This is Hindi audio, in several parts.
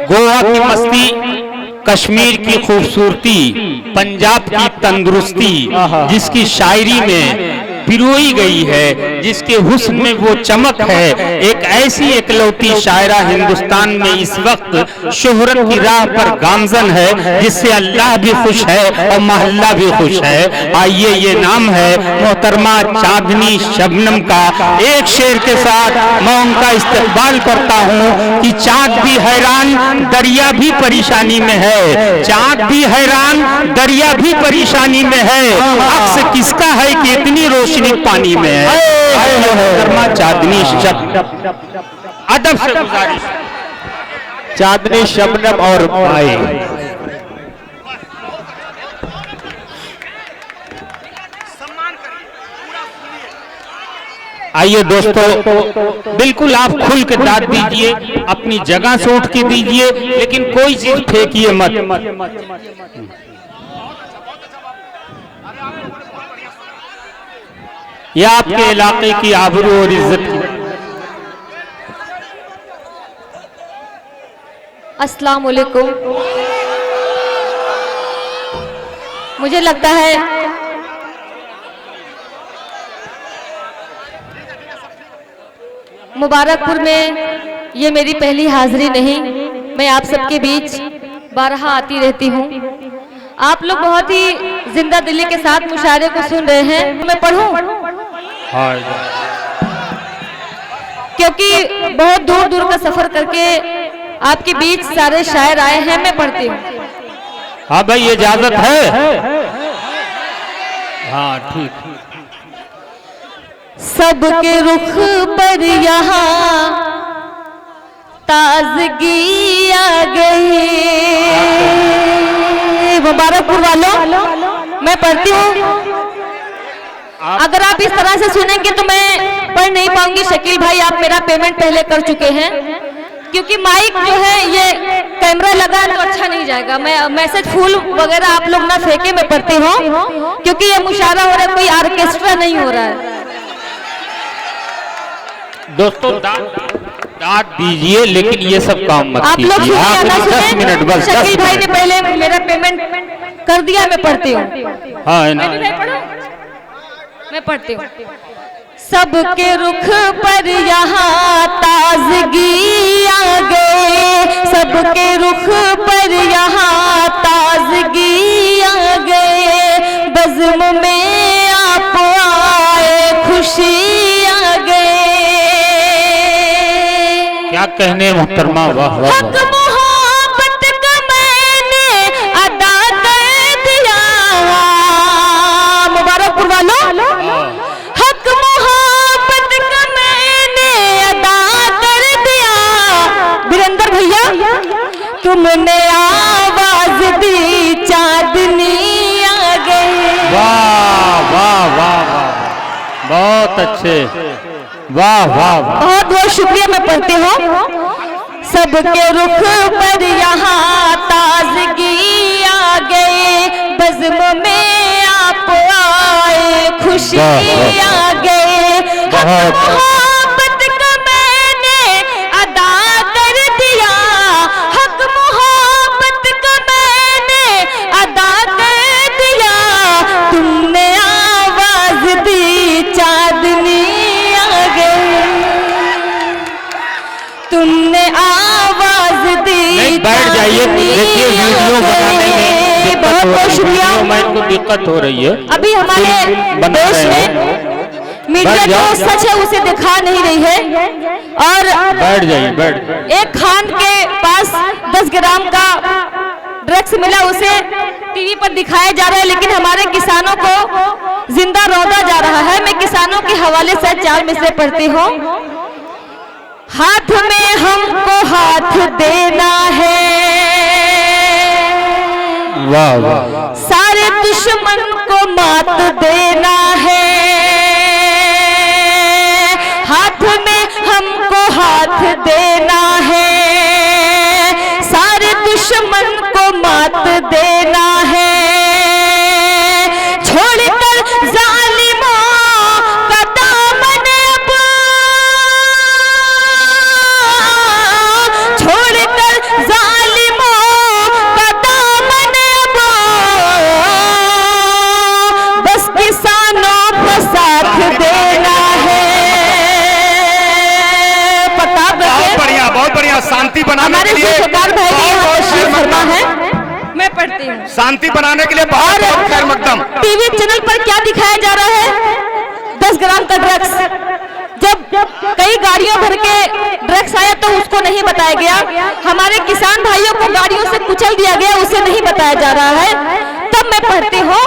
गोवा की मस्ती, कश्मीर की खूबसूरती, पंजाब की तंदुरुस्ती जिसकी शायरी में पिरोई गई है, जिसके हुस्न में वो चमक है, एक ऐसी एकलौती शायरा हिंदुस्तान में इस वक्त शोहरत की राह पर गामजन है, जिससे अल्लाह भी खुश है और मोहल्ला भी खुश है। आइए, ये नाम है मोहतरमा चांदनी शबनम का। एक शेर के साथ मैं उनका इस्तकबाल करता हूँ कि चाँद भी हैरान, दरिया भी परेशानी में है, चाँद भी हैरान, दरिया भी परेशानी में है, अक्स किसका है कि इतनी रोशनी पानी में है। चांदनी अदब से गुजारिश, चांदनी शबनम और माए। आइए दोस्तों, बिल्कुल आप खुल के दाद दीजिए, अपनी जगह से उठ के दीजिए, लेकिन कोई चीज फेंकिए मत। यह आपके इलाके की आबरू और इज्जत की। अस्सलाम वालेकुम। मुझे लगता है मुबारकपुर में ये मेरी पहली हाजिरी नहीं, मैं आप सबके बीच बारहा आती रहती हूँ। आप लोग बहुत ही जिंदा दिली के साथ मुशायरे को सुन रहे हैं। मैं पढ़ूं क्योंकि बहुत दूर दूर का सफर करके आपके बीच सारे शायर आए हैं, मैं पढ़ती हूँ। हाँ भाई, इजाजत है? हाँ ठीक। सबके रुख पर यहाँ ताजगी आ गई। मुबारकपुर वालों, मैं पढ़ती हूँ। अगर आप इस तरह से सुनेंगे तो मैं पढ़ नहीं पाऊंगी। शकील भाई, आप मेरा पेमेंट पहले कर चुके हैं, क्योंकि माइक जो है ये कैमरा लगा है तो अच्छा नहीं जाएगा। मैं मैसेज फूल वगैरह आप लोग ना फेंके, मैं पढ़ती हूँ, क्योंकि ये मुशायरा हो रहा है, कोई ऑर्केस्ट्रा नहीं हो रहा है। दोस्तों दाद दीजिए, लेकिन ये सब काम मत आप लोग कीजिए। आप 10 मिनट बस। शकील भाई ने पहले मेरा पेमेंट कर दिया, मैं पढ़ती हूँ। हाँ, मैं पढ़ती हूँ। सबके रुख पर यहाँ ताजगी आ गए, सबके रुख पर यहाँ ताजगी आ गए, बज़्म में आप आए, खुशी आ गए। क्या कहने मोहतरमा, वाह वाह। मोहब्बत का मैंने अदा कर दिया। मुबारकपुर वालों, हक मोहब्बत का मैंने अदा कर दिया। वीरेंद्र भैया, तुमने आवाज दी, चांदनी आ गई। वाह वाह वाह वाह, बहुत अच्छे, वाह वाह। बहुत बहुत शुक्रिया, मैं पढ़ती हूँ। सबके रुख पर यहाँ ताजगी आ गए, बज़्म में आप आए, खुशी आ गए। मोहब्बत का मैंने अदा कर दिया, हक मोहब्बत का मैंने अदा कर दिया। तुमने आवाज दी, चांदनी आ गई, तुमने आवाज दी। नहीं, बैठ जाइए, देखिए वीडियो बनाने में बहुत बहुत शुक्रिया। को दिक्कत हो रही है। अभी हमारे देश में मीडिया जो सच है उसे दिखा नहीं रही है, और बैठ जाइए, बैठ। एक खान के पास 10 ग्राम का ड्रग्स मिला, उसे टीवी पर दिखाया जा रहा है, लेकिन हमारे किसानों को जिंदा रौंदा जा रहा है। मैं किसानों के हवाले से 4 मिसरे पढ़ती हूँ। हाथ में हमको हाथ देना है, वाह वाह। सारे दुश्मन को मात देना है। हाथ में हमको हाथ देना है, सारे दुश्मन को मात देना है। छोड़कर जालिमों का दामन अब, छोड़कर शांति बनाने के लिए बहुत खैर मकदम। टीवी चैनल पर क्या दिखाया जा रहा है? 10 ग्राम का ड्रग्स। जब कई गाड़ियों भर के ड्रग्स आया तो उसको नहीं बताया गया। हमारे किसान भाइयों को गाड़ियों से कुचल दिया गया, उसे नहीं बताया जा रहा है। तब मैं पढ़ती हूँ,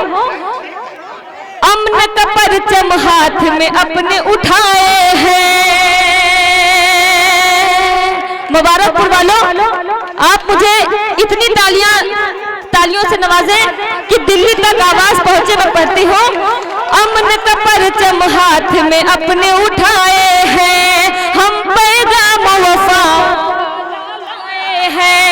अमन का परचम हाथ में अपने उठाए हैं। मुबारकपुर वालों, आप मुझे इतनी तालियों से नवाजें कि दिल्ली तक आवाज पहुंचे। मैं पढ़ती हूँ, अमन का परचम हाथ में अपने उठाए हैं, हम पैगाम वफा हैं।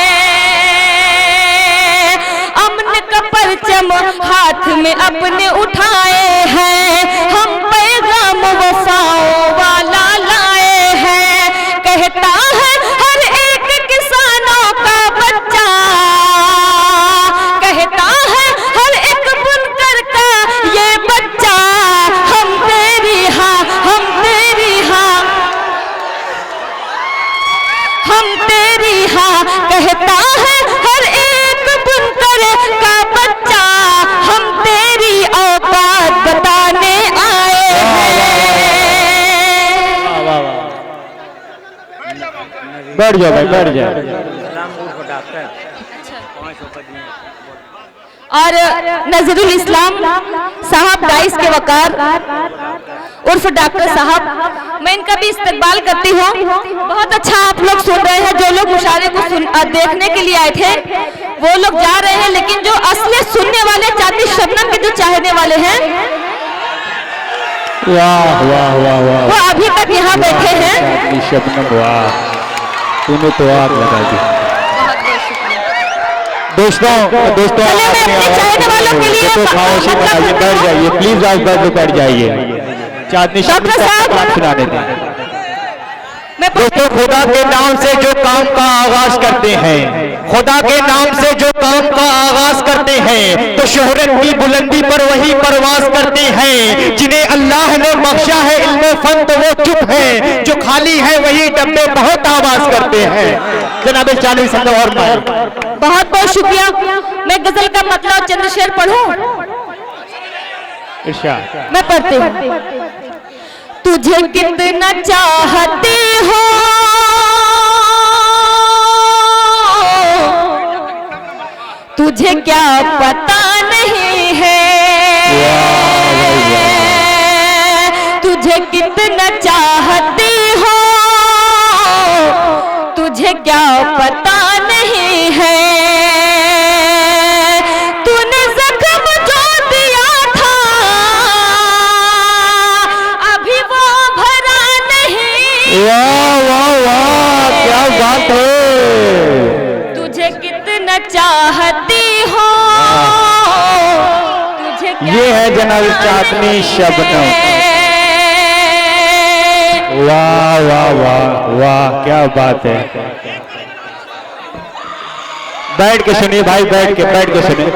अमन का परचम हाथ में अपने उठाए हैं, हम पैगाम वफाओं वाला लाए हैं। कहता है हर एक किसानों का बच्चा, कहता है हर एक बुनकर का ये बच्चा, हम तेरी हाँ, हम तेरी हाँ, हम तेरी हाँ। कहता है हर एक बुनकर का बच्चा, हम तेरी औकात बताने आए हैं। बैठ जाओ भाई, बैठ जाओ। और नजरुल इस्लाम साहब डाइस के वकार उर्फ डॉक्टर साहब, मैं इनका भी इस्तकबाल करती हूँ। बहुत अच्छा आप लोग सुन रहे हैं। जो लोग मुशायरे को देखने के लिए आए थे वो लोग जा रहे हैं, लेकिन जो असली सुनने वाले चांदनी शबनम के जो चाहने वाले हैं वाह वाह वाह वाह, वो अभी तक यहाँ बैठे हैं। चांदनी शबनम, वाह तूने तो आग लगा दी। दोस्तों चलिए, मैं अपने चाहने वालों के लिए खामोशी बनाइए, बैठ जाइए प्लीज, आज बैठ जाइए। चांदनी शबनम बात सुनाने दें। दोस्तों, खुदा के नाम से जो काम का आगाज करते हैं, खुदा के नाम से जो काम का आगाज करते हैं, तो शोहरत की बुलंदी पर वही परवाज करते हैं। जिन्हें अल्लाह ने बख्शा है इल्मे फन तो वो चुप है, जो खाली है वही डब्बे बहुत आवाज करते हैं। जनाब 40 और बहुत बहुत शुक्रिया। मैं गजल का मतलब चंद शेर पढ़ूं? मैं पढ़ती हूँ, तुझे कितना चाहती हो तुझे क्या पता नहीं है, तुझे कितना चाहती हो तुझे क्या पता नहीं है। तूने जख्म जो दिया था अभी वो भरा नहीं। वाह वाह वाह, क्या बात है। तुझे कितना चाहती हो तुझे क्या ये है जनाब चांदनी शबनम। वाह वाह वाह वाह, क्या बात है। बैठ के सुनिए भाई, बैठ के सुनिए।